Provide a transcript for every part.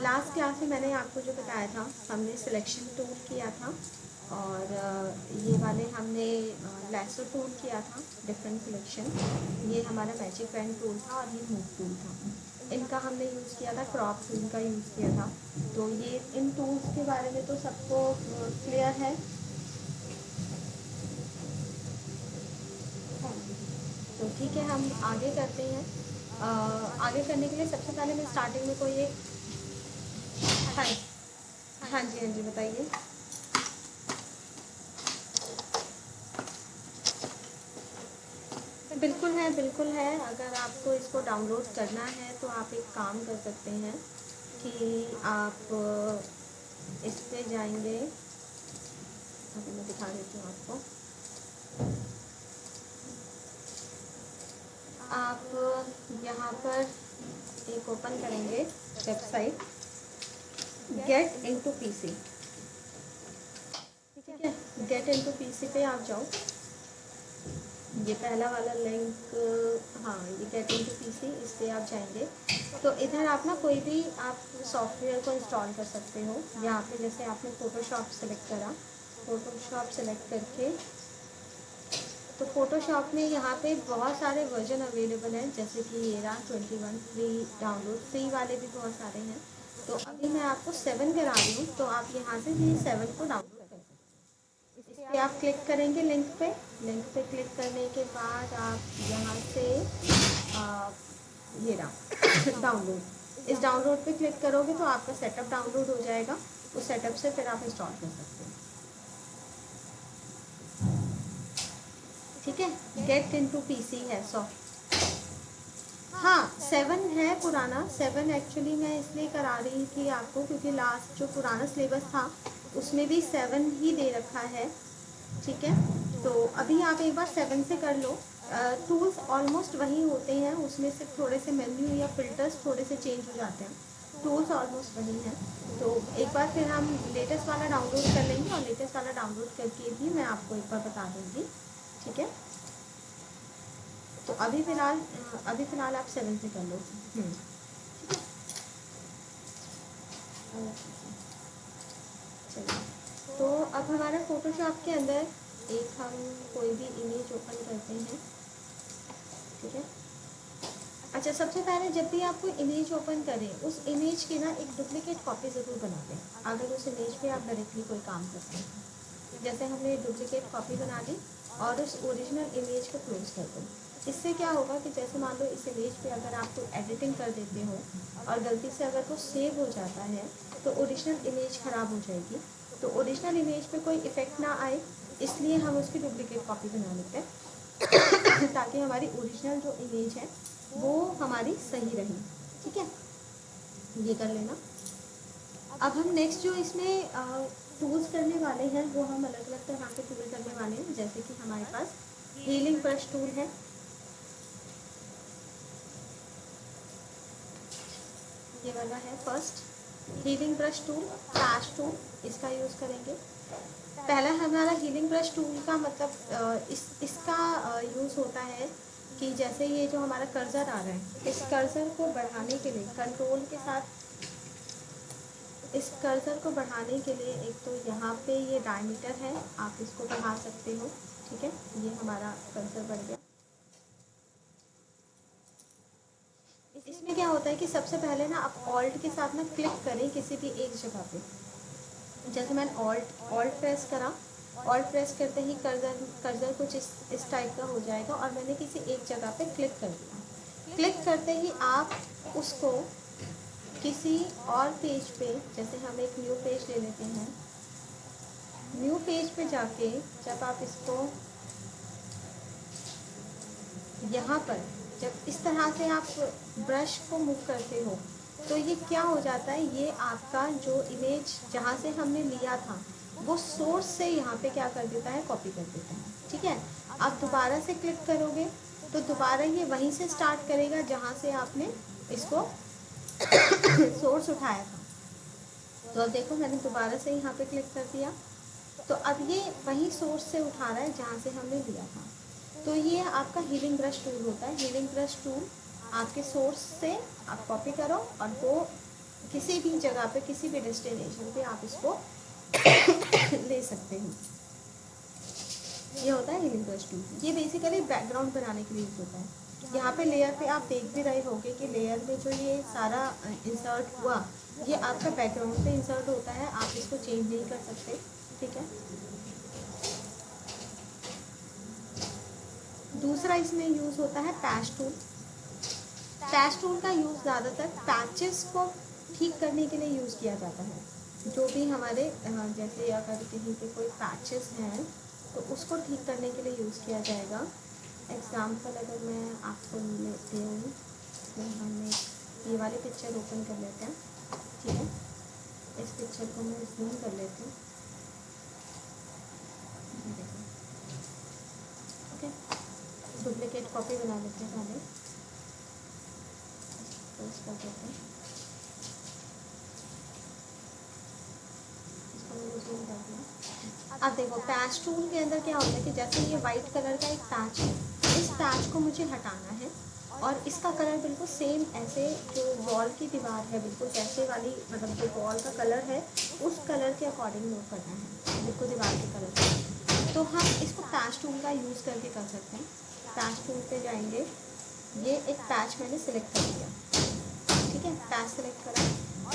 Last class में मैंने आपको जो बताया था, हमने सिलेक्शन टूल किया था और ये वाले हमने लैसो टूल किया था, डिफरेंट सिलेक्शन। ये हमारा मैजिक पेन टूल था और ये मूव टूल था। इनका हमने यूज़ किया था, क्रॉप टूल का यूज़ किया था। तो ये इन टूल्स के बारे में तो सबको क्लियर है। तो ठीक है, हम आगे करते हैं। आगे करने के लिए सबसे पहले मैं स्टार्टिंग में कोई एक हाँ हाँ जी हाँ जी बताइए। बिल्कुल है, बिल्कुल है। अगर आपको इसको डाउनलोड करना है तो आप एक काम कर सकते हैं कि आप इस पे जाएंगे। अभी मैं दिखा देती हूँ आपको। आप यहाँ पर एक ओपन करेंगे वेबसाइट, गेट इनटू पीसी। ठीक है, गेट इनटू पीसी पे आप जाओ। ये पहला वाला लिंक, हाँ ये गेट इनटू पीसी, इस पर आप जाएंगे तो इधर आप ना कोई भी आप सॉफ्टवेयर को इंस्टॉल कर सकते हो। यहाँ पे जैसे आपने फ़ोटोशॉप सेलेक्ट करा, फ़ोटोशॉप सेलेक्ट करके तो फ़ोटोशॉप में यहाँ पे बहुत सारे वर्जन अवेलेबल हैं, जैसे कि ये रहा 21 फ्री डाउनलोड, फ्री वाले भी बहुत सारे हैं। तो अभी मैं आपको 7 करा रही हूँ, तो आप यहाँ से भी 7 को डाउनलोड कर सकते हैं। इस पर आप क्लिक करेंगे लिंक पे क्लिक करने के बाद आप यहाँ से आ, ये रहा डाउनलोड, इस डाउनलोड पे क्लिक करोगे तो आपका सेटअप डाउनलोड हो जाएगा। उस सेटअप से फिर आप इंस्टॉल कर सकते हैं। ठीक है, गेट इनटू पीसी है हाँ 7 है पुराना। 7 एक्चुअली मैं इसलिए करा रही थी आपको क्योंकि लास्ट जो पुराना सिलेबस था उसमें भी 7 ही दे रखा है। ठीक है, तो अभी आप एक बार 7 से कर लो। टूल्स ऑलमोस्ट वही होते हैं, उसमें से थोड़े से मेन्यू या फिल्टर्स थोड़े से चेंज हो जाते हैं, टूल्स ऑलमोस्ट वही हैं। तो एक बार फिर हम लेटेस्ट वाला डाउनलोड कर लेंगे और लेटेस्ट वाला डाउनलोड करके भी मैं आपको एक बार बता दूँगी। ठीक है, तो अभी फ़िलहाल आप 7 से कर लो। चलिए, तो अब हमारा फ़ोटोशॉप के अंदर एक हम कोई भी इमेज ओपन करते हैं। ठीक है, अच्छा सबसे पहले जब भी आप कोई इमेज ओपन करें उस इमेज की ना एक डुप्लीकेट कॉपी ज़रूर बना लें, अगर उस इमेज पे आप डायरेक्टली कोई काम करते हैं। जैसे हमने डुप्लीकेट कॉपी बना ली और उस ओरिजिनल इमेज को क्लोज कर दो। इससे क्या होगा कि जैसे मान लो इस इमेज पे अगर आप कोई एडिटिंग कर देते हो और गलती से अगर वो सेव हो जाता है तो ओरिजिनल इमेज ख़राब हो जाएगी। तो ओरिजिनल इमेज पे कोई इफ़ेक्ट ना आए इसलिए हम उसकी डुप्लीकेट कॉपी बना लेते हैं ताकि हमारी ओरिजिनल जो इमेज है वो हमारी सही रहे। ठीक है, ये कर लेना। अब हम नेक्स्ट जो इसमें टूल्स करने वाले हैं वो हम अलग अलग तरह के टूल करने वाले हैं, जैसे कि हमारे पास हीलिंग ब्रश टूल है, ये वाला है first healing brush tool, patch tool, इसका यूज़ करेंगे। पहला हमारा हीलिंग ब्रश टूल का मतलब इसका यूज़ होता है कि जैसे ये जो हमारा कर्सर आ रहा है, इस कर्सर को बढ़ाने के लिए कंट्रोल के साथ, इस कर्सर को बढ़ाने के लिए एक तो यहाँ पे ये डायमीटर है, आप इसको बढ़ा सकते हो। ठीक है, ये हमारा कर्सर बढ़ गया। इसमें क्या होता है कि सबसे पहले ना आप ऑल्ट के साथ ना क्लिक करें किसी भी एक जगह पे। जैसे मैंने ऑल्ट ऑल्ट प्रेस करा, ऑल्ट प्रेस करते ही कर्सर कुछ इस टाइप का हो जाएगा और मैंने किसी एक जगह पे क्लिक कर दिया। क्लिक करते ही आप उसको किसी और पेज पे, जैसे हम एक न्यू पेज ले लेते हैं, न्यू पेज पे जाके जब आप इसको यहाँ पर जब इस तरह से आप ब्रश को मूव करते हो तो ये क्या हो जाता है, ये आपका जो इमेज जहाँ से हमने लिया था वो सोर्स से यहाँ पे क्या कर देता है, कॉपी कर देता है। ठीक है, आप दोबारा से क्लिक करोगे तो दोबारा ये वहीं से स्टार्ट करेगा जहाँ से आपने इसको सोर्स उठाया था। तो अब देखो मैंने दोबारा से यहाँ पे क्लिक कर दिया तो अब ये वही सोर्स से उठा रहा है जहाँ से हमने लिया था। तो ये आपका हीलिंग ब्रश टूल होता है। हीलिंग ब्रश टूल आपके सोर्स से आप कॉपी करो और वो किसी भी जगह पे, किसी भी डेस्टिनेशन पे आप इसको ले सकते हैं। ये होता है हीलिंग ब्रश टूल। ये बेसिकली बैकग्राउंड बनाने के लिए यूज होता है। यहाँ पे लेयर पे आप देख भी रहे होंगे कि लेयर में जो ये सारा इंसर्ट हुआ, ये आपका बैकग्राउंड पे इंसर्ट होता है, आप इसको चेंज नहीं कर सकते, ठीक है। दूसरा इसमें यूज होता है पैच टूल। पैच टूल का यूज ज़्यादातर पैचेस को ठीक करने के लिए यूज किया जाता है। जो भी हमारे जैसे अगर कहीं पे कोई पैचेस हैं तो उसको ठीक करने के लिए यूज़ किया जाएगा। एग्जाम्पल अगर मैं आपको लेती हूँ, तो हमने ये वाली पिक्चर ओपन कर लेते हैं, ठीक है। इस पिक्चर को मैं जूम कर लेती हूँ, ओके। डुप्लीकेट कॉपी बना लेते हैं पहले, पोस्ट कर देते हैं, इसको मैंने जूम कर दिया। अब देखो पैच टूल के अंदर क्या होता है कि जैसे ये वाइट कलर का एक पैच है, इस पैच को मुझे हटाना है और इसका कलर बिल्कुल सेम ऐसे जो वॉल की दीवार है, बिल्कुल कैसे वाली, मतलब जो वॉल का कलर है उस कलर के अकॉर्डिंग मूव करना है, बिल्कुल दीवार के कलर। तो हम इसको पैच टूल का यूज़ करके कर सकते हैं। पैच टूल पे जाएंगे, ये एक पैच मैंने सिलेक्ट कर दिया, ठीक है, पैच सिलेक्ट करा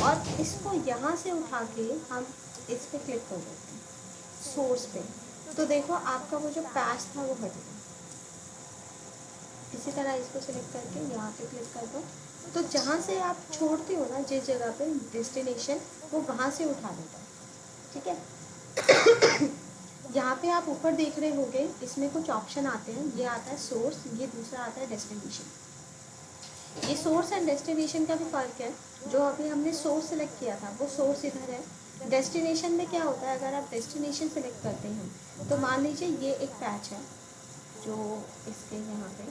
और इसको यहाँ से उठा के हम इस पर क्लिक कर देते हैं सोर्स पे। तो देखो आपका वो जो पैच था वो हट गया। इसी तरह इसको सिलेक्ट करके यहाँ पे क्लिक कर दो, तो जहाँ से आप छोड़ते हो ना, जिस जगह पे डेस्टिनेशन, वो वहाँ से उठा देता है, ठीक है। यहाँ पे आप ऊपर देख रहे होंगे, इसमें कुछ ऑप्शन आते हैं, ये आता है सोर्स, ये दूसरा आता है डेस्टिनेशन। ये सोर्स एंड डेस्टिनेशन का भी फर्क है। जो अभी हमने सोर्स सिलेक्ट किया था वो सोर्स इधर है। डेस्टिनेशन में क्या होता है, अगर आप डेस्टिनेशन सिलेक्ट करते हैं तो मान लीजिए ये एक पैच है जो इसके यहाँ पे,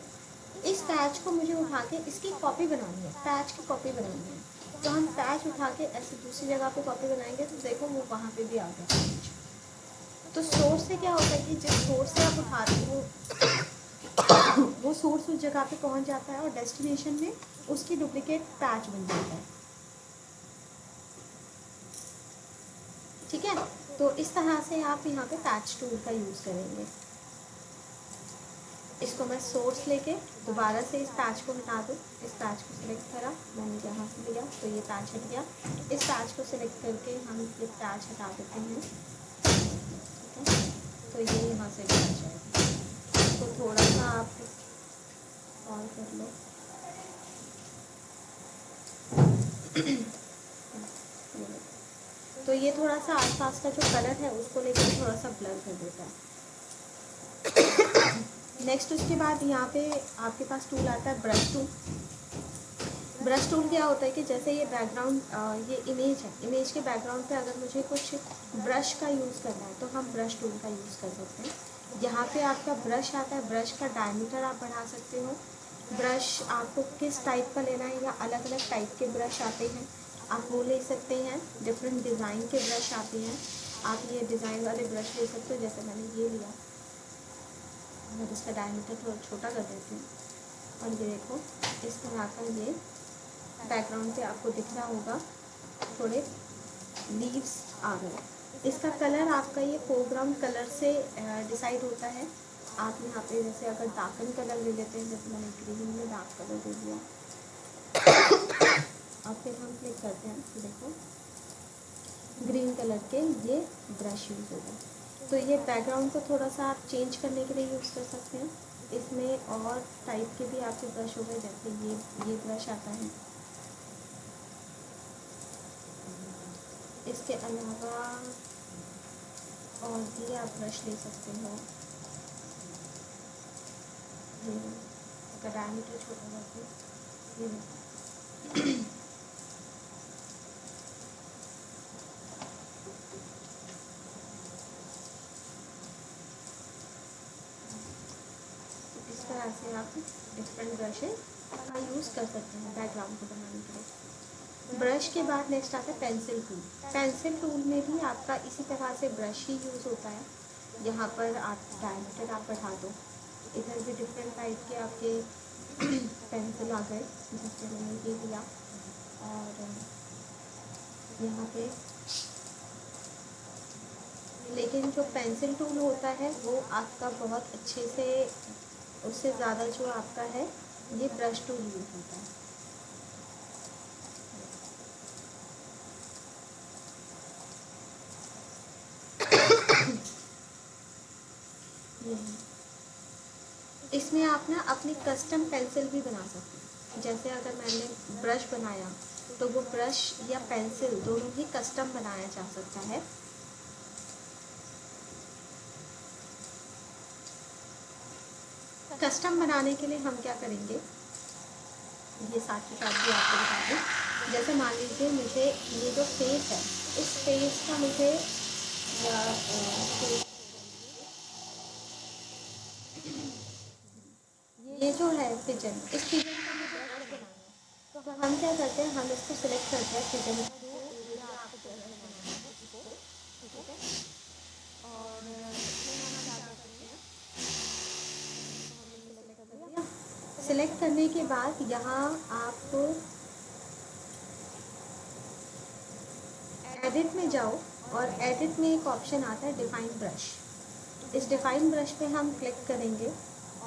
इस पैच को मुझे उठा के इसकी कॉपी बनानी है, पैच की कॉपी बनानी है। तो हम पैच उठा के ऐसे दूसरी जगह पे कॉपी बनाएंगे तो देखो वो वहाँ पे भी आ गया। तो सोर्स से क्या होता है कि जिस सोर्स से आप उठा रहे हो वो सोर्स उस जगह पे पहुँच जाता है और डेस्टिनेशन में उसकी डुप्लीकेट पैच बन जाता है, ठीक है। तो इस तरह से आप यहाँ पे पैच टूल का यूज़ करेंगे। इसको मैं सोर्स लेके दोबारा से इस पैच को हटा दूँ, इस पैच को सिलेक्ट करा मैंने यहाँ से लिया तो ये पैच हट गया। इस पैच को सिलेक्ट करके हम ये पैच हटा देते हैं, ठीक है। तो ये यहाँ से हट जाएगा। तो थोड़ा सा आप ऑन कर लो। तो ये थोड़ा सा आसपास का जो कलर है उसको लेकर थोड़ा सा ब्लर कर देता है। नेक्स्ट उसके बाद यहाँ पे आपके पास टूल आता है ब्रश टूल। ब्रश टूल क्या होता है कि जैसे ये बैकग्राउंड, ये इमेज है, इमेज के बैकग्राउंड पे अगर मुझे कुछ ब्रश का यूज़ करना है तो हम ब्रश टूल का यूज़ कर सकते हैं। यहाँ पे आपका ब्रश आता है, ब्रश का डायमीटर आप बढ़ा सकते हो, ब्रश आपको किस टाइप का लेना है या अलग अलग टाइप के ब्रश आते हैं आप वो ले सकते हैं। डिफरेंट डिज़ाइन के ब्रश आते हैं, आप ये डिज़ाइन वाले ब्रश ले सकते हो। जैसे मैंने ये लिया, मैं इसका डायमीटर थोड़ा छोटा कर देती हूँ और ये देखो इस तरह का ये बैकग्राउंड पे आपको दिख रहा होगा थोड़े लीव्स आ गए। इसका कलर आपका ये फोरग्राउंड कलर से डिसाइड होता है। आप यहाँ पे जैसे अगर डार्कन कलर ले लेते हैं, जैसे मैंने ग्रीन में डार्क कलर दे दिया अब फिर हम क्लिक करते हैं तो देखो ग्रीन कलर के ये ब्रश यूज़ होगा। तो ये बैकग्राउंड को थोड़ा सा आप चेंज करने के लिए यूज़ कर सकते हैं। इसमें और टाइप के भी आपके ब्रश हो गए, जैसे ये ब्रश आता है। इसके अलावा और भी आप ब्रश ले सकते हो। ये इसका डायमीटर छोटा करके ये इस तरह से आप डिफरेंट ब्रशेस का यूज़ कर सकते हैं बैकग्राउंड को बनाने के लिए। ब्रश के बाद नेक्स्ट आता है पेंसिल टूल। पेंसिल टूल में भी आपका इसी तरह से ब्रश ही यूज़ होता है। यहाँ पर आप डायमीटर आप बढ़ा दो, इधर भी डिफरेंट टाइप के आपके पेंसिल आ गए, जिससे मैंने ये लिया और यहाँ पे। लेकिन जो पेंसिल टूल होता है वो आपका बहुत अच्छे से, उससे ज़्यादा जो आपका है ये ब्रश टूल यूज होता है। ये है। इसमें आप ना अपनी कस्टम पेंसिल भी बना सकते हैं। जैसे अगर मैंने ब्रश बनाया तो वो ब्रश या पेंसिल दोनों ही कस्टम बनाया जा सकता है। कस्टम बनाने के लिए हम क्या करेंगे, ये साथ के साथ भी आपको बता दूँ। जैसे मान लीजिए मुझे ये जो फेस है, इस फेस का मुझे या ये जो है पिजन, इस पिजन का मुझे ब्रश बनाना है। तो हम क्या करते हैं, हम इसको सिलेक्ट करते हैं पिजन का जो एरिया आपको ब्रश बनाना है उसको, ठीक है। और इसमें हम क्या करते हैं, सिलेक्ट कर लिया। सिलेक्ट करने के बाद यहाँ आप एडिट में जाओ और एडिट में एक ऑप्शन आता है डिफाइन ब्रश। इस डिफाइन ब्रश पे हम क्लिक करेंगे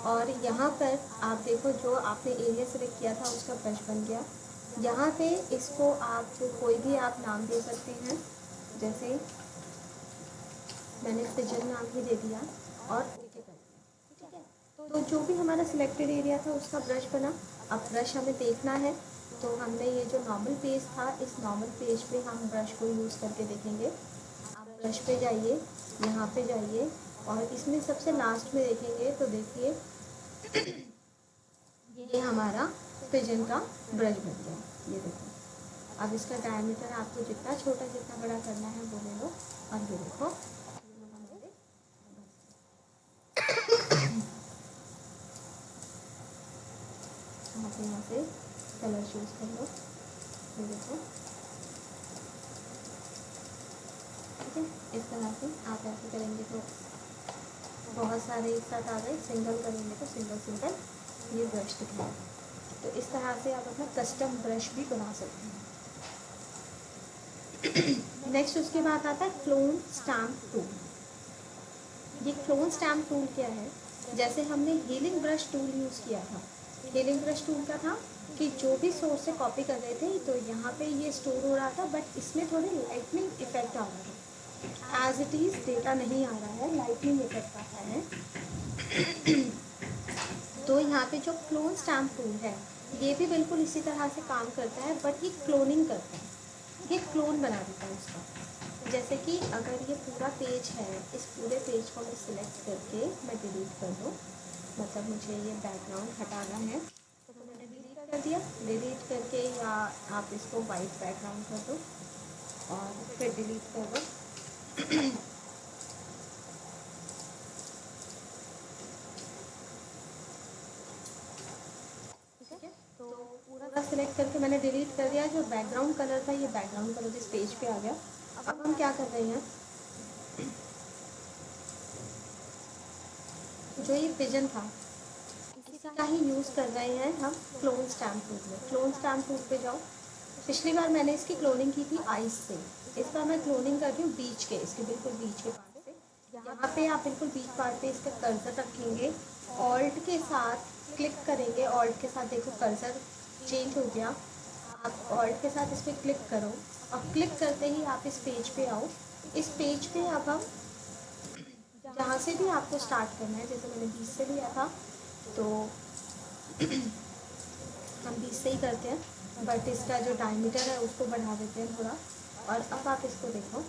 और यहाँ पर आप देखो जो आपने एरिया सेलेक्ट किया था उसका ब्रश बन गया। यहाँ पे इसको आप कोई भी आप नाम दे सकते हैं, जैसे मैंने पिजन नाम ही दे दिया और ओके कर दिया, ठीक है। तो जो भी हमारा सिलेक्टेड एरिया था उसका ब्रश बना। अब ब्रश हमें देखना है तो हमने ये जो नॉर्मल पेज था, इस नॉर्मल पेज पे हम ब्रश को यूज़ करके देखेंगे। आप ब्रश पे जाइए, यहाँ पे जाइए और इसमें सबसे लास्ट में देखेंगे तो देखिए ये हमारा पिजन का ब्रश बन गया, ये देखो। अब इसका डायमीटर आपको जितना छोटा जितना बड़ा करना है वो ले लो और ये देखो आप यहाँ से कलर चूज़ कर लो, ये देखो, ठीक है। इस तरह से आप ऐसे करेंगे तो बहुत सारे एक साथ आ गए, सिंगल करेंगे तो सिंगल सिंगल ये ब्रश दिख रहा है। तो इस तरह से आप अपना कस्टम ब्रश भी बना सकते हैं। नेक्स्ट उसके बाद आता है क्लोन स्टैम्प टूल। ये क्लोन स्टैम्प टूल क्या है, जैसे हमने हीलिंग ब्रश टूल यूज़ किया था। हीलिंग ब्रश टूल का था कि जो भी सोर्स से कॉपी कर रहे थे तो यहाँ पे ये स्टोर हो रहा था, बट इसमें थोड़े लाइटनिंग इफेक्ट आ रहा है। एज इट इज़ डेटा नहीं आ रहा है, लाइटनिंग इफेक्ट आता है। तो यहाँ पे जो क्लोन स्टैम्प टूल है ये भी बिल्कुल इसी तरह से काम करता है, बट ये क्लोनिंग करता है, ये क्लोन बना देता है उसका। जैसे कि अगर ये पूरा पेज है, इस पूरे पेज को मैं सिलेक्ट करके मैं डिलीट कर दूँ, मतलब मुझे ये बैकग्राउंड हटाना है तो मैंने डिलीट कर दिया। डिलीट करके या आप इसको वाइट बैकग्राउंड कर दो और फिर डिलीट कर दो। ठीक है, तो पूरा सिलेक्ट करके मैंने डिलीट कर दिया। जो बैकग्राउंड कलर था ये बैकग्राउंड कलर इस पेज पे आ गया। अब हम क्या कर रहे हैं, जो ये पिजन था इसी का ही यूज़ कर रहे हैं हम क्लोन स्टैम्प टूल में। क्लोन स्टैम्प टूल पे जाओ। पिछली बार मैंने इसकी क्लोनिंग की थी आइस से, इस बार मैं क्लोनिंग कर रही हूँ बीच के, इसके बिल्कुल बीच के पार्ट से। यहाँ पे आप बिल्कुल बीच पार्ट पे इसका कर्सर रखेंगे, ऑल्ट के साथ क्लिक करेंगे। ऑल्ट के साथ देखो कर्सर चेंज हो गया। आप ऑल्ट के साथ इस पर क्लिक करो और क्लिक करते ही आप इस पेज पे आओ। इस पेज पे अब हम जहाँ से भी आपको स्टार्ट करना है, जैसे मैंने 20 से लिया था तो हम 20 से ही करते हैं, बट इसका जो डायमीटर है उसको बढ़ा देते हैं थोड़ा। और अब आप इसको देखो,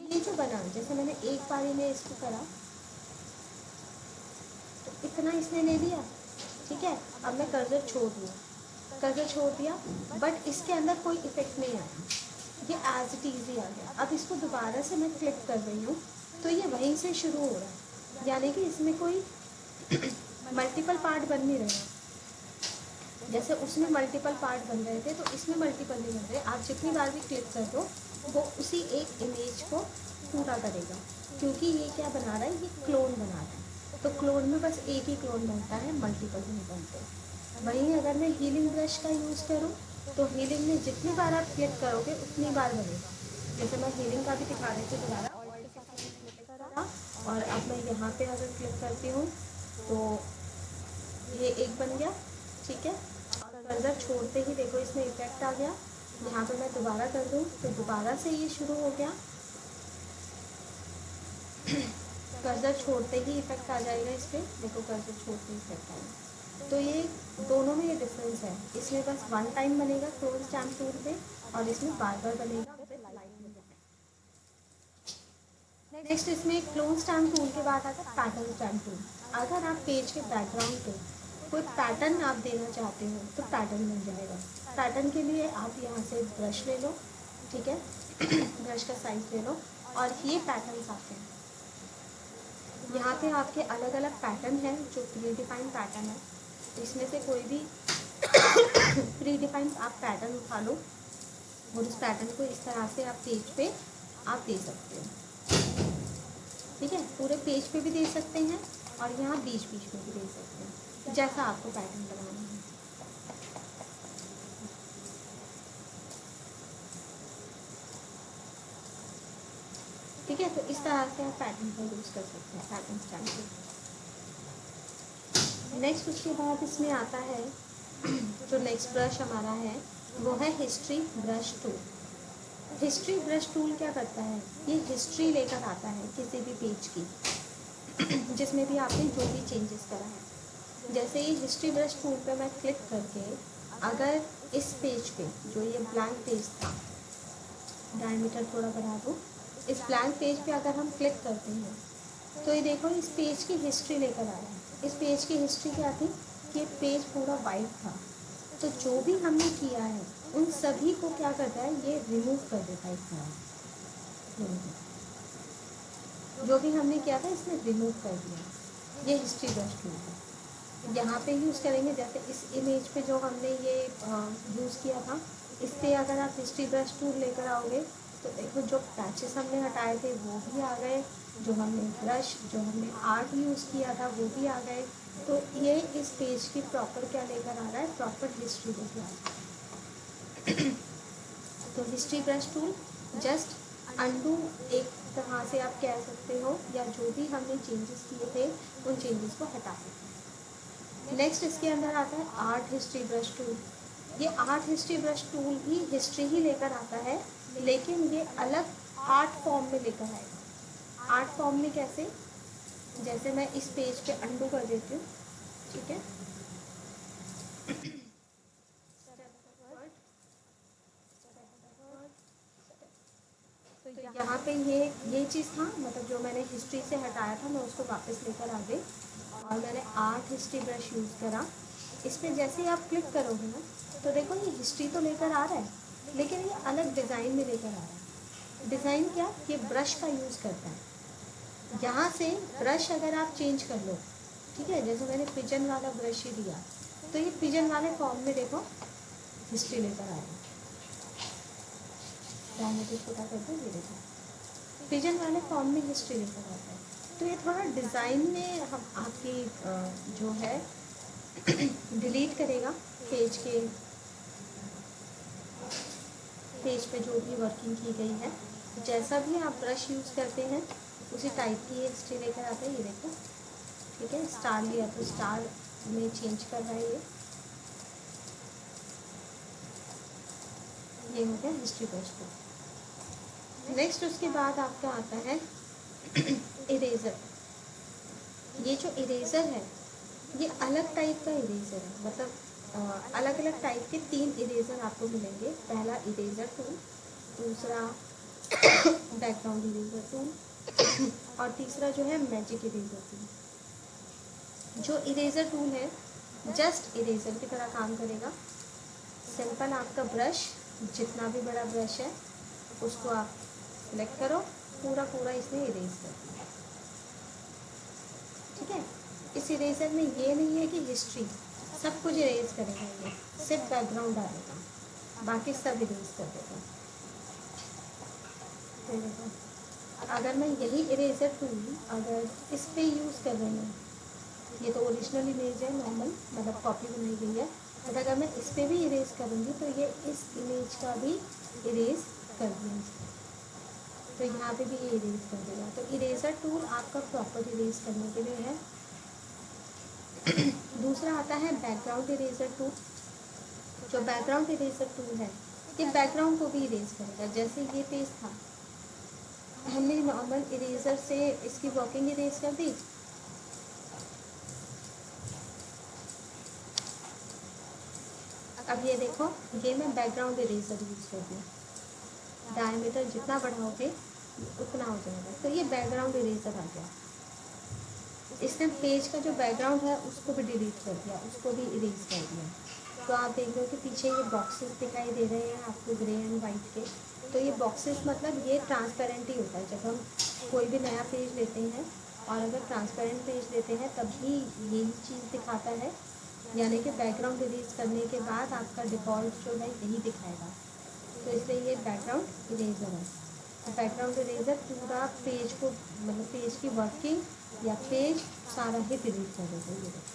ये जो बना, जैसे मैंने एक बारी में इसको करा तो इतना इसने ले लिया, ठीक है। अब मैं कर्सर छोड़ दिया, कर्सर छोड़ दिया, बट इसके अंदर कोई इफेक्ट नहीं आया, ये एज इट इज़ ही आ गया। अब इसको दोबारा से मैं क्लिक कर रही हूँ तो ये वहीं से शुरू हो रहा है, यानी कि इसमें कोई मल्टीपल पार्ट बन नहीं रहे। जैसे उसमें मल्टीपल पार्ट बन रहे थे तो इसमें मल्टीपल नहीं बन रहे। आप जितनी बार भी क्लिक कर दो वो उसी एक इमेज को पूरा करेगा, क्योंकि ये क्या बना रहा है, ये क्लोन बना रहा है। तो क्लोन में बस एक ही क्लोन बनता है, मल्टीपल नहीं बनते। वहीं अगर मैं हीलिंग ब्रश का यूज़ करूँ तो हीलिंग में जितनी बार आप क्लिक करोगे उतनी बार बनेगा। जैसे मैं हीलिंग का भी दिखा रही थी दोबारा, ऑल्ट के साथ मैंने क्लिक करा और अब मैं यहाँ पे अगर क्लिक करती हूँ तो ये एक बन गया, ठीक है। और कर्सर छोड़ते ही देखो इसमें इफेक्ट आ गया। यहाँ पे मैं दोबारा कर दूँ तो दोबारा से ये शुरू हो गया। कर्सर छोड़ते ही इफेक्ट आ जाएगा इस पर, देखो कर्सर छोड़ते ही इफेक्ट आएगा। तो ये दोनों में ये डिफरेंस है, इसमें बस वन टाइम बनेगा क्लोज स्टैम्प टूल पे और इसमें बार बार बनेगा विद लाइट म्यूजिक। नेक्स्ट इसमें क्लोन स्टैम्प टूल के बाद आता है पैटर्न स्टैम्प टूल। अगर आप पेज के बैकग्राउंड पे कोई पैटर्न आप देना चाहते हो तो पैटर्न मिल जाएगा। पैटर्न के लिए आप यहाँ से ब्रश ले लो, ठीक है। ब्रश का साइज ले लो और ये पैटर्न्स आते हैं। यहाँ पे आपके अलग अलग पैटर्न हैं जो प्री डिफाइंड पैटर्न है। इसमें से कोई भी प्री डिफाइंड आप पैटर्न उठा लो और उस पैटर्न को इस तरह से आप पेज पे आप दे सकते हो, ठीक है। पूरे पेज पे भी दे सकते हैं और यहाँ बीच बीच में भी दे सकते हैं, जैसा आपको पैटर्न बनाना है, ठीक है। तो इस तरह से आप पैटर्न का यूज़ कर सकते हैं, पैटर्न स्टैम्प। नेक्स्ट उसके बाद इसमें आता है जो नेक्स्ट ब्रश हमारा है वो है history brush tool. History brush tool क्या करता है, ये हिस्ट्री लेकर आता है किसी भी पेज की जिसमें भी आपने जो भी चेंजेस करा है। जैसे ये हिस्ट्री ब्रश टूल पे मैं क्लिक करके अगर इस पेज पे जो ये ब्लैंक पेज था, डायमीटर थोड़ा बढ़ा दूँ, इस ब्लैंक पेज पे अगर हम क्लिक करते हैं तो ये देखो इस पेज की हिस्ट्री लेकर आ रहा है। इस पेज की हिस्ट्री क्या थी कि ये पेज पूरा वाइट था, तो जो भी हमने किया है उन सभी को क्या करता है, ये रिमूव कर देता है। इस तरह जो भी हमने किया था इसमें रिमूव कर दिया। ये हिस्ट्री ब्रश टूल है, यहाँ पे यूज़ करेंगे। जैसे इस इमेज पे जो हमने ये यूज़ किया था, इस पर अगर आप हिस्ट्री ब्रश टूल लेकर आओगे तो देखो जो पैचेस हमने हटाए थे वो भी आ गए, जो हमने ब्रश जो हमने आर्ट यूज़ किया था वो भी आ गए। तो ये इस पेज की प्रॉपर क्या लेकर आ रहा है, प्रॉपर हिस्ट्री लेकर आ रहा है। तो history brush tool just undo एक तरह से आप कह सकते हो, या जो भी हमने चेंजेस किए थे उन चेंजेस को हटा सकते हैं। नेक्स्ट इसके अंदर आता है आर्ट हिस्ट्री ब्रश टूल। ये आर्ट हिस्ट्री ब्रश टूल भी हिस्ट्री ही लेकर आता है, लेकिन ये अलग आर्ट फॉर्म में लेकर आएगा। आर्ट फॉर्म में कैसे, जैसे मैं इस पेज पे अंडू कर देती हूँ, ठीक है। तो यहाँ पे ये चीज़ था, मतलब जो मैंने हिस्ट्री से हटाया था मैं उसको वापस लेकर आ गई और मैंने आर्ट हिस्ट्री ब्रश यूज़ करा। इस पर जैसे ही आप क्लिक करोगे ना तो देखो ये हिस्ट्री तो लेकर आ रहा है, लेकिन ये अलग डिज़ाइन में लेकर आ रहा है। डिज़ाइन क्या, ये ब्रश का यूज़ करता है। यहाँ से ब्रश अगर आप चेंज कर लो, ठीक है, जैसे मैंने पिजन वाला ब्रश ही दिया तो ये पिजन वाले फॉर्म में देखो हिस्ट्री लेकर आएगा। छोटा कर दो, ये देखो पिजन वाले फॉर्म में हिस्ट्री लेकर आता है। तो ये थोड़ा डिज़ाइन में हम आपकी जो है डिलीट करेगा पेज पे जो भी वर्किंग की गई है। जैसा भी आप ब्रश यूज़ करते हैं उसी टाइप की ये हिस्ट्री लेकर आता है। ये देखो, ठीक है, स्टार लिया तो स्टार में चेंज कर रहा है। ये हो गया हिस्ट्री ब्रश को। नेक्स्ट उसके बाद आपका आता है इरेज़र। ये जो इरेज़र है ये अलग टाइप का इरेज़र है, मतलब अलग अलग टाइप के 3 इरेज़र आपको मिलेंगे। पहला इरेज़र टूल, दूसरा बैकग्राउंड इरेज़र टूल और तीसरा जो है मैजिक इरेज़र टूल। जो इरेज़र टूल है जस्ट इरेज़र की तरह काम करेगा। सिंपल आपका ब्रश, जितना भी बड़ा ब्रश है उसको आप सेलेक्ट करो, पूरा पूरा इसमें इरेज कर दिया, ठीक है। इस इरेजर में ये नहीं है कि हिस्ट्री सब कुछ इरेज करेगा, ये सिर्फ बैकग्राउंड डालेगा, बाकी सब इरेज कर देगा। अगर मैं यही इरेजर टूल अगर इस पे यूज़ कर रही हूँ, ये तो ओरिजिनल इमेज है, नॉर्मल मतलब कॉपी बनाई गई है। बट अगर मैं इस पर भी इरेज करूँगी तो ये इस इमेज का भी इरेज कर देंगे, तो यहाँ पे भी ये इरेज कर देगा। तो इरेजर टूल आपका प्रॉपर इरेज करने के लिए है। दूसरा आता है बैकग्राउंड इरेजर टूल। जो बैकग्राउंड इरेजर टूल है ये बैकग्राउंड को भी इरेज करेगा। जैसे ये पेज था, हमने नॉर्मल इरेजर से इसकी वर्किंग इरेज कर दी, अब ये देखो ये मैं बैकग्राउंड इरेजर यूज कर दूँ, डायमीटर जितना बढ़ाओगे उतना हो जाएगा। तो ये बैकग्राउंड इरेजर आ गया। इसने पेज का जो बैकग्राउंड है उसको भी डिलीट कर दिया, उसको भी इरेज कर दिया। तो आप देख लो कि पीछे ये बॉक्सेस दिखाई दे रहे हैं आपको ग्रे एंड वाइट के। तो ये बॉक्सेस मतलब ये ट्रांसपेरेंट ही होता है। जब हम कोई भी नया पेज लेते हैं और अगर ट्रांसपेरेंट पेज लेते हैं तभी यही चीज़ दिखाता है, यानी कि बैकग्राउंड इरेज करने के बाद आपका डिफ़ॉल्ट जो है यही दिखाएगा। तो इसलिए ये बैकग्राउंड इरेजर है। तो बैकग्राउंड इरेजर पूरा पेज को मतलब पेज की वर्किंग या पेज सारा ही डिलीट कर देगा। ये देखो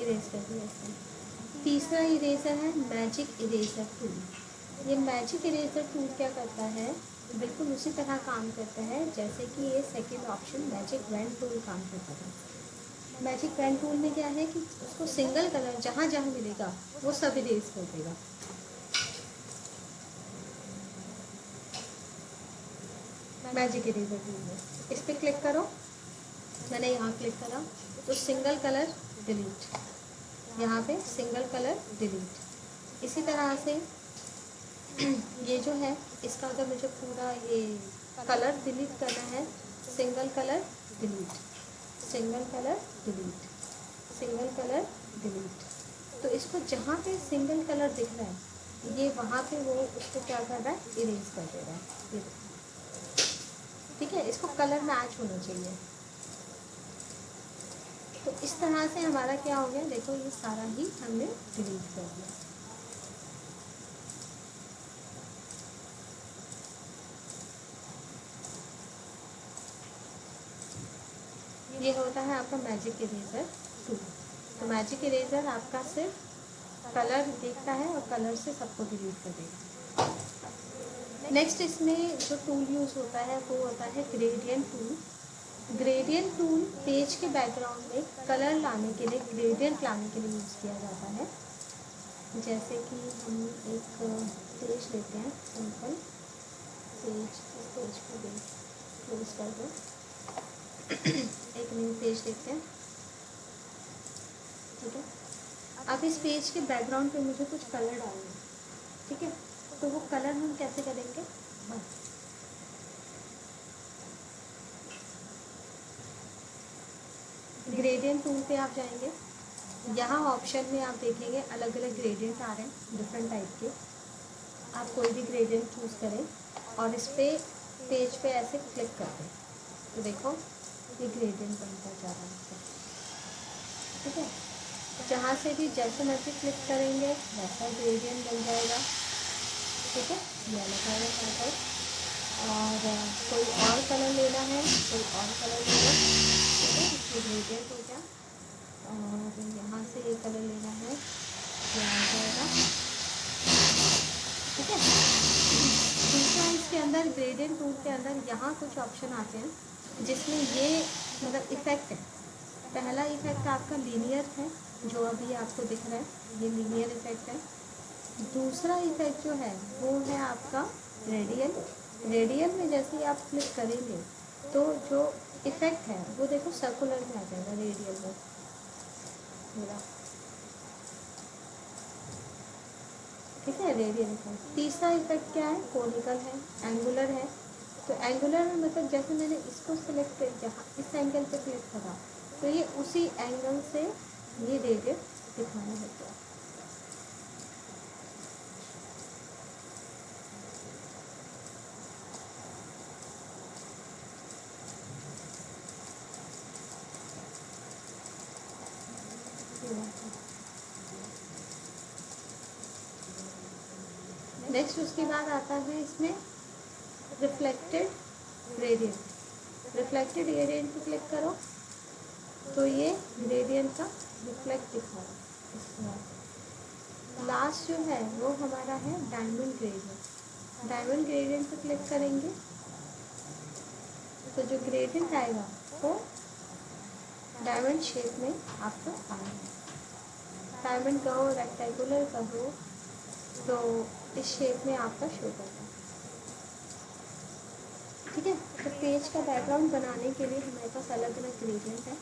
इरेज कर दिया इसने। तीसरा इरेजर है मैजिक इरेजर टूल। ये मैजिक इरेजर टूल क्या करता है, बिल्कुल उसी तरह काम करता है जैसे कि ये second option magic pen tool काम करता है। मैजिक पेन टूल में क्या है कि उसको सिंगल कलर जहाँ जहाँ मिलेगा वो सब इरेज कर देगा। मैजिक इरेजर टूल में इस पर क्लिक करो, मैंने यहाँ क्लिक करा तो सिंगल कलर डिलीट, यहाँ पे सिंगल कलर डिलीट। इसी तरह से ये जो है इसका अगर मुझे पूरा ये कलर डिलीट करना है, single colour delete, single colour delete, single colour delete. तो इसको जहाँ पे सिंगल कलर दिख रहा है ये वहाँ पे वो उसको क्या कर रहा है, इरेज कर दे रहा है। ठीक है, इसको कलर मैच होना चाहिए। तो इस तरह से हमारा क्या हो गया, देखो ये सारा ही हमने डिलीट कर दिया। ये होता है आपका मैजिक इरेजर टूल। तो मैजिक इरेजर आपका सिर्फ कलर देखता है और कलर से सबको डिलीट कर देगा। नेक्स्ट इसमें जो टूल यूज़ होता है वो होता है gradient tool. Gradient tool page के बैकग्राउंड में कलर लाने के लिए, ग्रेडियंट लाने के लिए यूज़ किया जाता है। जैसे कि हम एक पेज लेते हैं, सिंपल पेज, इस पेज को भी क्लोज कर दो। एक न्यू पेज लेते हैं, ठीक है। अब इस पेज के बैकग्राउंड पे मुझे कुछ कलर डालना है, ठीक है। तो वो कलर हम कैसे करेंगे, ग्रेडियंट टूल पे आप जाएंगे, यहाँ ऑप्शन में आप देखेंगे अलग अलग ग्रेडियंट आ रहे हैं डिफरेंट टाइप के। आप कोई भी ग्रेडियंट चूज़ करें और इस पर पेज पे ऐसे क्लिक कर दें तो देखो ये ग्रेडियंट बनता जा रहा है, ठीक है। जहाँ से भी जैसे मर्जी क्लिक करेंगे वैसा ग्रेडियंट बन जाएगा, ठीक है। ये अलग अलग कलर, और कोई और कलर लेना है कोई और कलर लेना, ठीक है। इसमें ग्रेडियंट हो गया, और यहाँ से ये कलर लेना है ये आ जाएगा, ठीक है। दूसरा इसके अंदर ग्रेडियंट टूल के अंदर यहाँ कुछ ऑप्शन आते हैं जिसमें ये मतलब इफ़ेक्ट है। पहला इफ़ेक्ट आपका लीनियर है जो अभी आपको दिख रहा है, ये लीनियर इफ़ेक्ट है। दूसरा इफ़ेक्ट जो है वो है आपका रेडियल। रेडियल में जैसे ही आप क्लिक करेंगे तो जो इफ़ेक्ट है वो देखो सर्कुलर में आ जाएगा रेडियल में मेरा, ठीक है, रेडियल इफेक्ट। तीसरा इफेक्ट क्या है, कोनिकल है, एंगुलर है। तो एंगुलर में मतलब जैसे मैंने इसको सिलेक्ट कर, यहाँ इस एंगल पे क्लिक करा तो ये उसी एंगल से ये रेडियल दिखाने लगता है। नेक्स्ट उसके बाद आता है इसमें रिफ्लेक्टेड ग्रेडियंट। रिफ्लेक्टेड ग्रेडियंट पे क्लिक करो तो ये ग्रेडियंट का रिफ्लेक्ट दिखाओ। लास्ट जो है वो हमारा है डायमंड ग्रेडियंट। डायमंड ग्रेडियंट पे क्लिक करेंगे तो जो ग्रेडियंट आएगा वो डायमंड शेप में आपको आएगा। डायमंड का हो, रेक्टेंगुलर का हो, तो इस शेप में आपका शो करता है। ठीक है, तो पेज का बैकग्राउंड बनाने के लिए हमारे पास अलग अलग ग्रेडियंट है।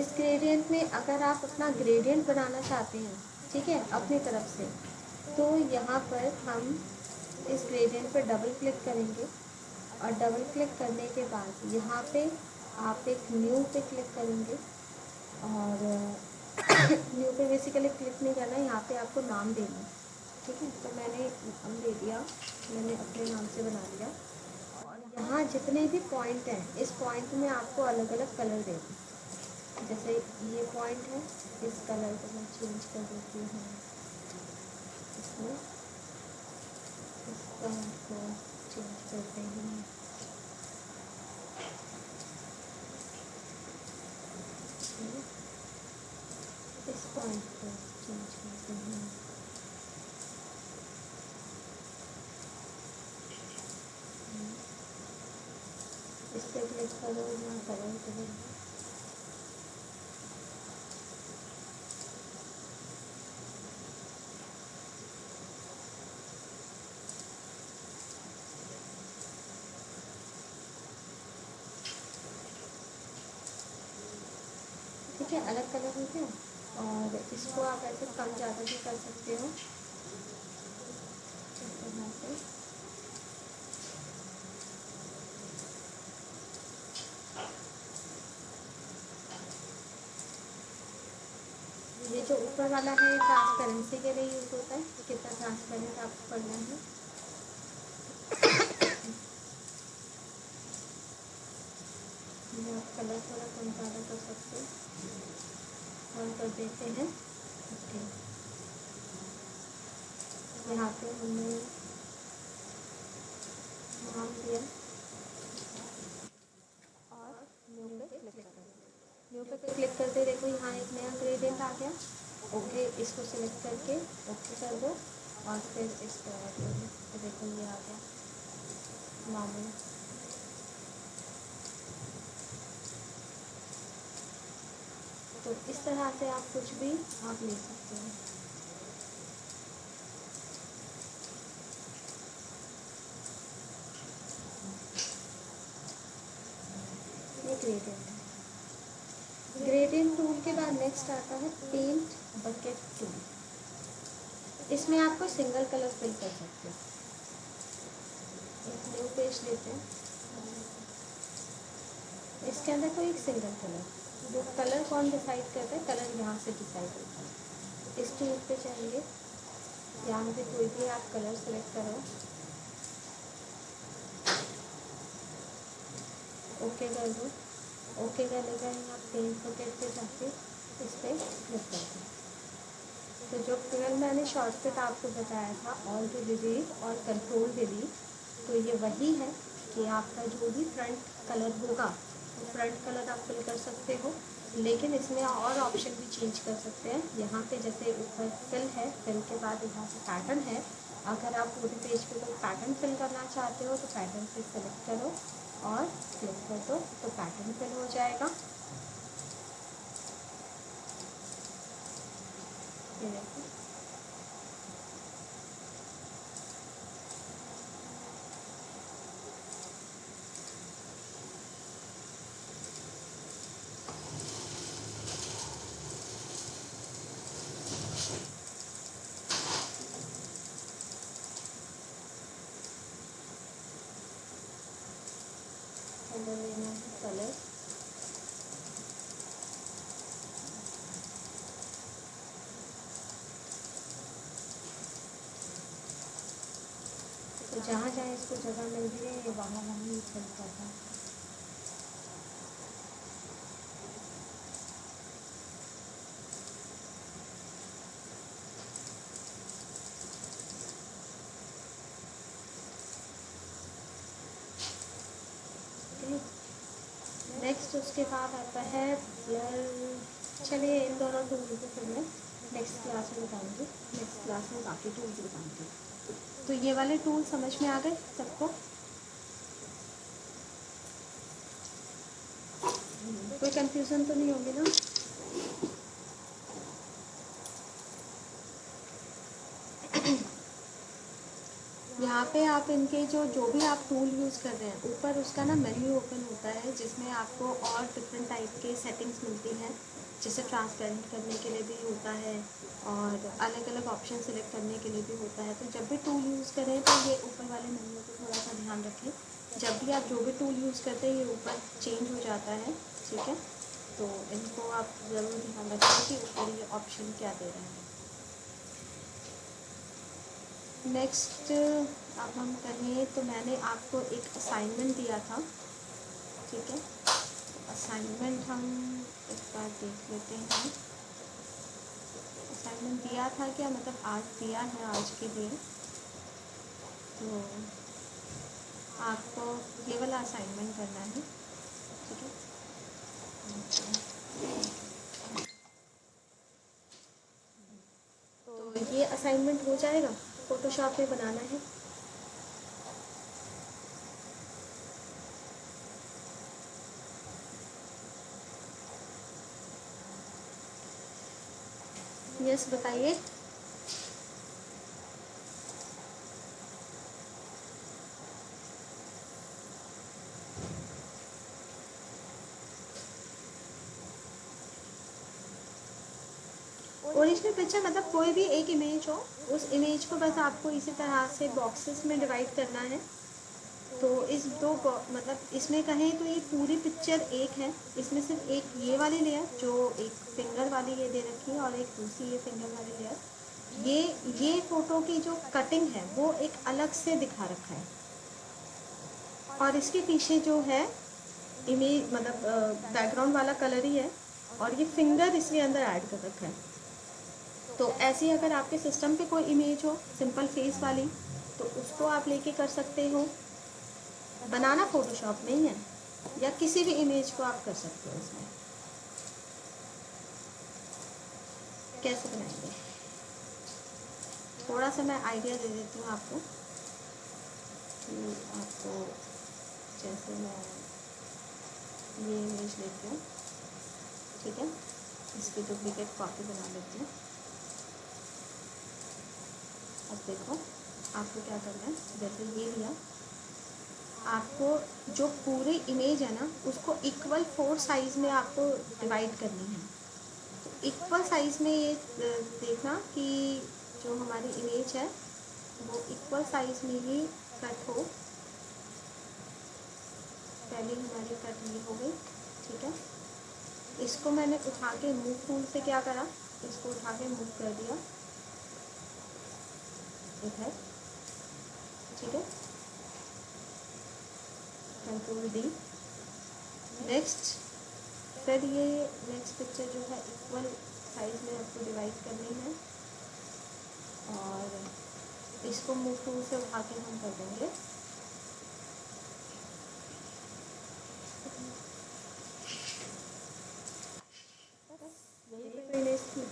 इस ग्रेडियंट में अगर आप अपना ग्रेडियंट बनाना चाहते हैं, ठीक है, अपनी तरफ से, तो यहाँ पर हम इस ग्रेडियंट पर डबल क्लिक करेंगे और डबल क्लिक करने के बाद यहाँ पे आप एक न्यू पे क्लिक करेंगे और न्यू पे बेसिकली क्लिक नहीं करना है, यहाँ पे आपको नाम देना है। ठीक है, तो मैंने नाम दे दिया, मैंने अपने नाम से बना दिया। और यहाँ जितने भी पॉइंट हैं, इस पॉइंट में आपको अलग अलग कलर देना। जैसे ये पॉइंट है, इस कलर को मैं चेंज कर देती हूँ, इसमें इस कलर को चेंज करते हैं। इस पॉइंट को चेंज करते हैं। इस पर क्लिक करो, यहाँ कलर करो। ठीक है, अलग कलर हो गया। और इसको आप ऐसे कम ज़्यादा भी कर सकते हो, इस तरह से। ये जो ऊपर वाला है ट्रांसपेरेंसी के लिए यूज़ होता है, कितना ट्रांसपेरेंट आपको करना है। आप कलर थोड़ा कम ज़्यादा कर सकते हो और कर देते हैं। ओके, यहाँ पे हमने नाम दिया और न्यू पे क्लिक करें। न्यू पे क्लिक करते देखो यहाँ एक नया ग्रेडियंट आ गया। ओके, इसको सिलेक्ट करके ओके कर दो और फिर इसको तो देखो ये आ गया नॉर्मल। तो इस तरह से आप कुछ भी आप ले सकते हो। ये ग्रेडियंट है। ग्रेडियंट टूल के बाद नेक्स्ट आता है पेंट बकेट टूल। इसमें आपको सिंगल कलर फिल कर सकते हो। एक न्यू पेज लेते हैं, इसके अंदर कोई एक सिंगल कलर, जो कलर कौन डिसाइड करता है, कलर यहाँ से डिसाइड होता है। इस टूल पे जाएंगे, यहाँ पे कोई भी आप कलर सेलेक्ट करो, ओके कर दो। ओके करने का यहाँ पेंट बकेट पे जाके इस पर क्लिक कर दो। तो जो कलर मैंने शॉर्टकट आपको बताया था, ऑल्ट डिलीट और कंट्रोल डिलीट, तो ये वही है कि आपका जो भी फ्रंट कलर होगा तो फ्रंट कलर आप फिल कर सकते हो, लेकिन इसमें और ऑप्शन भी चेंज कर सकते हैं। यहाँ पे जैसे ऊपर फिल है, फिल के बाद यहाँ पे पैटर्न है। अगर आप पूरे पेज पे कोई पैटर्न फिल करना चाहते हो तो पैटर्न पे सेलेक्ट करो और क्लिक कर दो, तो पैटर्न फिल हो जाएगा। ये देखो, कलर लेना है, कलर तो जहाँ जहाँ इसको जगह मिल रही है वहाँ वहाँ ही फिल करता है। नेक्स्ट उसके बाद आता है ब्लर। चलिए इन दोनों टूल को फिर मैं नेक्स्ट क्लास में बताऊँगी, नेक्स्ट क्लास में बाकी टूल्स बताऊँगी। तो ये वाले टूल समझ में आ गए सबको? कोई कंफ्यूजन तो नहीं होगी ना? यहाँ पे आप इनके जो भी आप टूल यूज़ कर रहे हैं, ऊपर उसका ना मेन्यू ओपन होता है जिसमें आपको और डिफरेंट टाइप के सेटिंग्स मिलती हैं, जैसे ट्रांसपेरेंट करने के लिए भी होता है और अलग अलग ऑप्शन सेलेक्ट करने के लिए भी होता है। तो जब भी टूल यूज़ करें तो ये ऊपर वाले मेन्यू को थोड़ा सा ध्यान रखें। जब भी आप जो भी टूल यूज़ करते हैं ये ऊपर चेंज हो जाता है, ठीक है? तो इनको आप ज़रूर ध्यान रखें कि ऊपर ये ऑप्शन क्या दे रहे हैं। नेक्स्ट अब हम कहें तो मैंने आपको एक असाइनमेंट दिया था, ठीक है? असाइनमेंट हम एक बार देख लेते हैं। असाइनमेंट दिया था क्या, मतलब आज दिया है आज के लिए। तो आपको ये वाला असाइनमेंट करना है, ठीक है? तो ये असाइनमेंट हो जाएगा, फोटोशॉप में बनाना है। यस बताइए। ओरिजिनल पिक्चर मतलब कोई भी एक इमेज हो, उस इमेज को बस आपको इसी तरह से बॉक्सेस में डिवाइड करना है। तो इस मतलब इसमें कहें तो ये पूरी पिक्चर एक है, इसमें सिर्फ एक ये वाली लेयर जो एक फिंगर वाली ये दे रखी है और एक दूसरी ये फिंगर वाली लेयर, ये फ़ोटो की जो कटिंग है वो एक अलग से दिखा रखा है। और इसके पीछे जो है इमेज मतलब बैकग्राउंड वाला कलर ही है और ये फिंगर इसके अंदर ऐड कर रखा है। तो ऐसी अगर आपके सिस्टम पे कोई इमेज हो सिंपल फेस वाली, तो उसको आप लेके कर सकते हो। बनाना फोटोशॉप में ही है या किसी भी इमेज को आप कर सकते हो इसमें। कैसे बनाएंगे, थोड़ा सा मैं आइडिया दे देती हूँ आपको कि आपको, जैसे मैं ये इमेज लेती हूँ, ठीक है? इसकी डुप्लीकेट कॉपी बना लेती हूँ। अब देखो आपको क्या करना है, जैसे ये लिया, आपको जो पूरी इमेज है ना उसको इक्वल 4 साइज़ में आपको डिवाइड करनी है। तो इक्वल साइज़ में ये देखना कि जो हमारी इमेज है वो इक्वल साइज़ में ही कट हो। पहले हमारी कट ये हो गई, ठीक है? इसको मैंने उठा के मूव टूल से क्या करा, इसको उठा के मूव कर दिया इधर, ठीक है? Control D. नेक्स्ट फिर ये नेक्स्ट पिक्चर जो है इक्वल साइज में आपको डिवाइड करनी है और इसको मूव टूल से उठा के हम कर देंगे यही तो इमेज थी।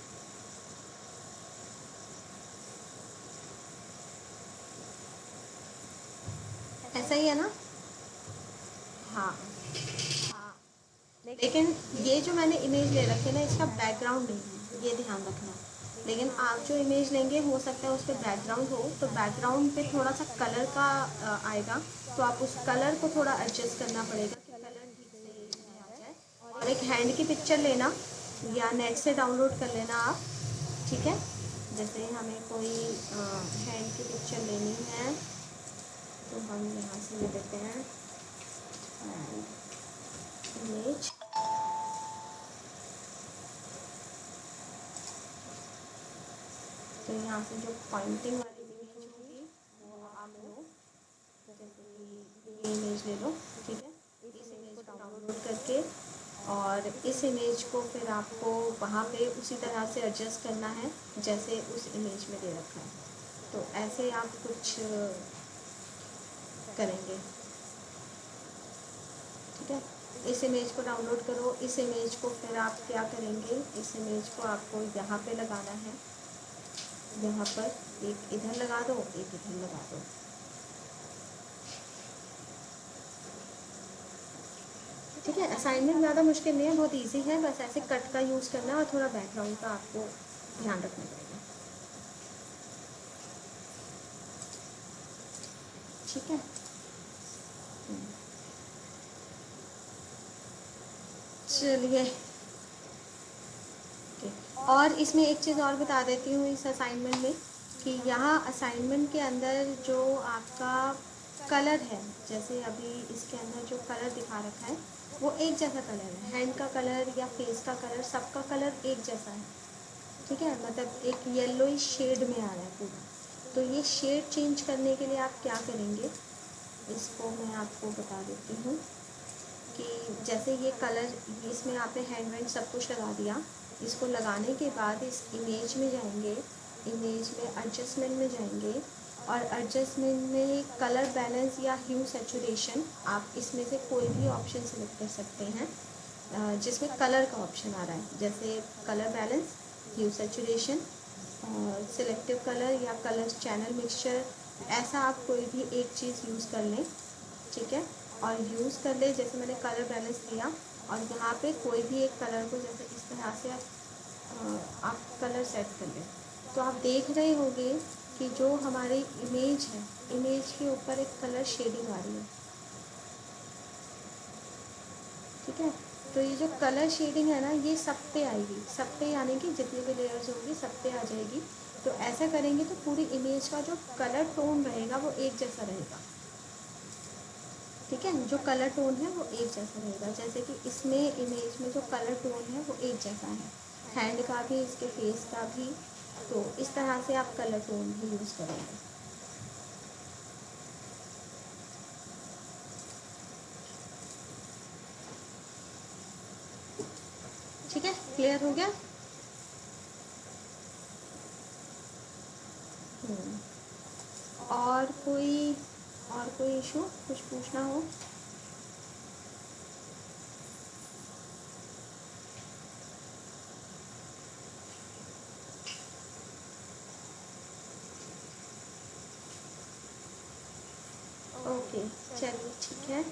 ऐसा ही है ना? हाँ हाँ, लेकिन ये जो मैंने इमेज ले रखी है ना इसका बैकग्राउंड नहीं है, ये ध्यान रखना। लेकिन आप जो इमेज लेंगे हो सकता है उस पर बैकग्राउंड हो, तो बैकग्राउंड पे थोड़ा सा कलर का आएगा, तो आप उस कलर को थोड़ा एडजस्ट करना पड़ेगा कि कलर ठीक से इसमें आ जाए। और एक हैंड की पिक्चर लेना या नेट से डाउनलोड कर लेना आप, ठीक है? जैसे हमें कोई हैंड की पिक्चर लेनी है तो हम यहाँ से ले लेते हैं इमेज। तो यहाँ से जो पॉइंटिंग वाली इमेज होगी वो आप लो, जैसे कि ये इमेज ले लो, ठीक है? इस इमेज को डाउनलोड करके और इस इमेज को फिर आपको वहाँ पे उसी तरह से एडजस्ट करना है जैसे उस इमेज में दे रखा है। तो ऐसे आप कुछ करेंगे, ठीक है? इस इमेज को डाउनलोड करो। इस इमेज को फिर आप क्या करेंगे, इस इमेज को आपको यहाँ पे लगाना है, यहाँ पर एक इधर लगा दो, एक इधर लगा दो। ठीक है, असाइनमेंट ज़्यादा मुश्किल नहीं है, बहुत इजी है, बस ऐसे कट का यूज़ करना और थोड़ा बैकग्राउंड का आपको ध्यान रखना पड़ेगा। ठीक है, चलिए। और इसमें एक चीज़ और बता देती हूँ इस असाइनमेंट में, कि यहाँ असाइनमेंट के अंदर जो आपका कलर है, जैसे अभी इसके अंदर जो कलर दिखा रखा है वो एक जैसा कलर है, हैंड का कलर या फेस का कलर, सबका कलर एक जैसा है। ठीक है, मतलब एक येलोइश शेड में आ रहा है पूरा। तो ये शेड चेंज करने के लिए आप क्या करेंगे, इसको मैं आपको बता देती हूँ कि जैसे ये कलर, इसमें आपने हैंड वैंड सब कुछ लगा दिया। इसको लगाने के बाद इस इमेज में जाएंगे, इमेज में एडजस्टमेंट में जाएंगे, और एडजस्टमेंट में कलर बैलेंस या ह्यू सैचुरेशन, आप इसमें से कोई भी ऑप्शन सेलेक्ट कर सकते हैं जिसमें कलर का ऑप्शन आ रहा है, जैसे कलर बैलेंस, ह्यू सैचुरेशन, सिलेक्टिव कलर या कलर चैनल मिक्सचर, ऐसा आप कोई भी एक चीज़ यूज़ कर लें। ठीक है, और यूज़ कर ले, जैसे मैंने कलर बैलेंस लिया और यहाँ पे कोई भी एक कलर को जैसे इस तरह से आप कलर सेट कर लें, तो आप देख रहे होंगे कि जो हमारी इमेज है, इमेज के ऊपर एक कलर शेडिंग आ रही है। ठीक है, तो ये जो कलर शेडिंग है ना, ये सब पे आएगी, सब पे यानी कि जितनी भी लेयर्स होंगी सब पे आ जाएगी। तो ऐसा करेंगे तो पूरी इमेज का जो कलर टोन रहेगा वो एक जैसा रहेगा। ठीक है, जो कलर टोन है वो एक जैसा रहेगा, जैसे कि इसमें इमेज में जो कलर टोन है वो एक जैसा है, हैंड का भी, इसके फेस का भी। तो इस तरह से आप कलर टोन भी यूज़ करेंगे। ठीक है, क्लियर हो गया। हम्म, और कोई इशू, कुछ पूछना हो? ओके, चलिए ठीक है।